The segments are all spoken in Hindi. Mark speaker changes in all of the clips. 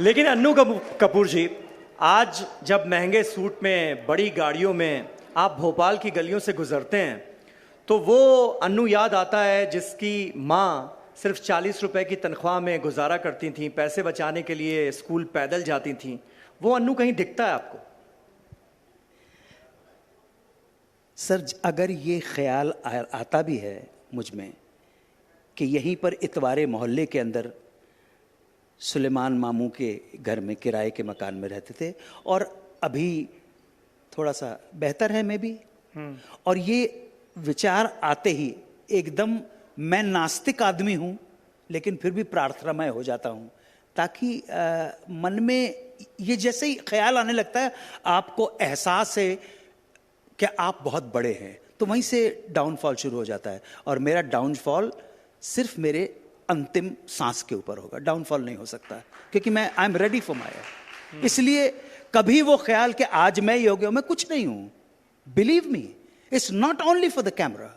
Speaker 1: लेकिन कपूर जी, आज जब महंगे सूट में बड़ी गाड़ियों में आप भोपाल की गलियों से गुजरते हैं तो वो अन्नू याद आता है जिसकी माँ सिर्फ 40 रुपए की तनख्वाह में गुजारा करती थीं, पैसे बचाने के लिए स्कूल पैदल जाती थीं। वो अन्नू कहीं दिखता है आपको?
Speaker 2: सर, अगर ये ख्याल आता भी है मुझ में कि यहीं पर इतवारे मोहल्ले के अंदर सुलेमान मामू के घर में किराए के मकान में रहते थे और अभी थोड़ा सा बेहतर है मैं भी, और ये विचार आते ही एकदम मैं नास्तिक आदमी हूं लेकिन फिर भी प्रार्थनामय हो जाता हूं, ताकि मन में ये जैसे ही ख्याल आने लगता है, आपको एहसास है कि आप बहुत बड़े हैं, तो वहीं से डाउनफॉल शुरू हो जाता है। और मेरा डाउनफॉल सिर्फ मेरे अंतिम सांस के ऊपर होगा, डाउनफॉल नहीं हो सकता, क्योंकि मैं I am ready for my. इसलिए कभी वो ख्याल कि आज मैं ये हो गया, मैं कुछ नहीं हूं। Believe me, it's not only for the camera,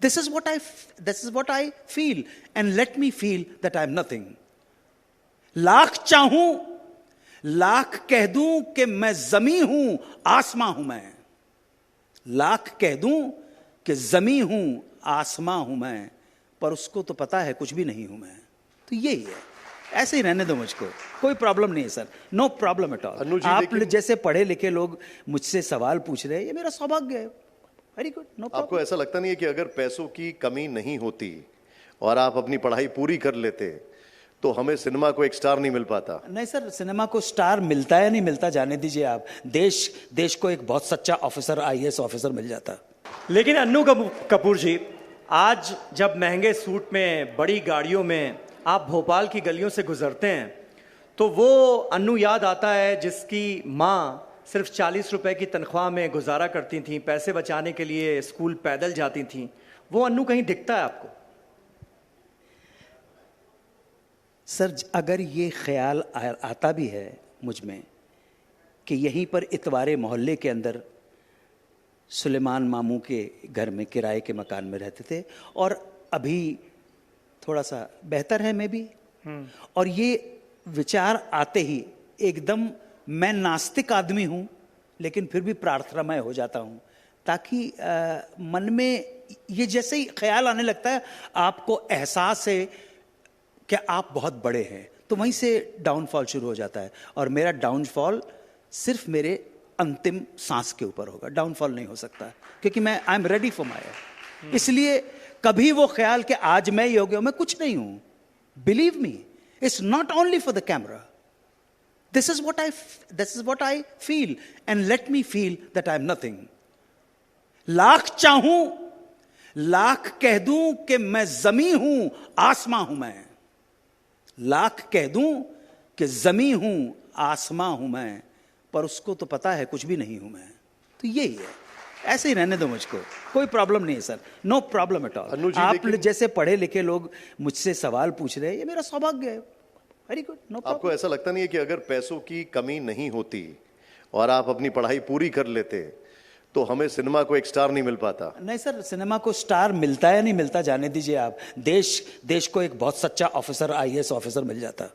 Speaker 2: this is what I feel, and let me feel that I am nothing. Lakh चाहूं, लाख कह दूं कि मैं जमी हूं, आसमां हूं मैं। लाख कह दूं कि जमी हूं, आसमां हूं मैं, पर उसको तो पता है कुछ भी नहीं हूं मैं। तो यही है, ऐसे ही रहने दो मुझको, कोई प्रॉब्लम नहीं है sir, no problem at all. आप जैसे पढ़े लिखे लोग मुझसे सवाल पूछ रहे हैं, ये मेरा सौभाग्य है, वेरी गुड, नो प्रॉब्लम।
Speaker 3: आपको ऐसा लगता नहीं है कि अगर पैसों की कमी नहीं होती और आप अपनी पढ़ाई पूरी कर लेते तो हमें सिनेमा को एक स्टार नहीं मिल पाता? नहीं
Speaker 2: सर, सिनेमा को स्टार मिलता है नहीं मिलता जाने दीजिए आप, देश को एक बहुत सच्चा ऑफिसर, आईएएस ऑफिसर मिल जाता।
Speaker 1: लेकिन कपूर जी, आज जब महंगे सूट में बड़ी गाड़ियों में आप भोपाल की गलियों से गुजरते हैं तो वो अन्नू याद आता है जिसकी माँ सिर्फ 40 रुपए की तनख्वाह में गुजारा करती थीं, पैसे बचाने के लिए स्कूल पैदल जाती थीं। वो अन्नू कहीं दिखता है आपको?
Speaker 2: सर, अगर ये ख्याल आता भी है मुझ में कि यहीं पर इतवारे मोहल्ले के अंदर सुलेमान मामू के घर में किराए के मकान में रहते थे और अभी थोड़ा सा बेहतर है मैं भी, और ये विचार आते ही एकदम मैं नास्तिक आदमी हूं लेकिन फिर भी प्रार्थनामय हो जाता हूं, ताकि मन में ये जैसे ही ख्याल आने लगता है, आपको एहसास है कि आप बहुत बड़े हैं, तो वहीं से डाउनफॉल शुरू हो जाता है। और मेरा डाउनफॉल सिर्फ मेरे अंतिम सांस के ऊपर होगा, डाउनफॉल नहीं हो सकता, क्योंकि मैं I am ready for my. इसलिए कभी वो ख्याल कि आज मैं ये हो गया, मैं कुछ नहीं हूं। Believe me, it's not only for the camera, this is what I feel, and let me feel that I am nothing. Lakh चाहूं, लाख कह दूं कि मैं जमी हूं, आसमां हूं मैं। लाख कह दूं कि जमी हूं, आसमां हूं मैं, पर उसको तो पता है कुछ भी नहीं हूं मैं। तो यही है, ऐसे ही रहने दो मुझको, कोई प्रॉब्लम नहीं है sir, no problem at all. आप जैसे पढ़े लिखे लोग मुझसे सवाल पूछ रहे हैं, ये मेरा सौभाग्य है, वेरी गुड, नो प्रॉब्लम।
Speaker 3: आपको ऐसा लगता नहीं है कि अगर पैसों की कमी नहीं होती और आप अपनी पढ़ाई पूरी कर लेते तो हमें सिनेमा को एक स्टार नहीं मिल पाता?
Speaker 2: नहीं सर, सिनेमा को स्टार मिलता है नहीं मिलता जाने दीजिए आप, देश को एक बहुत सच्चा ऑफिसर, आईएएस ऑफिसर मिल जाता।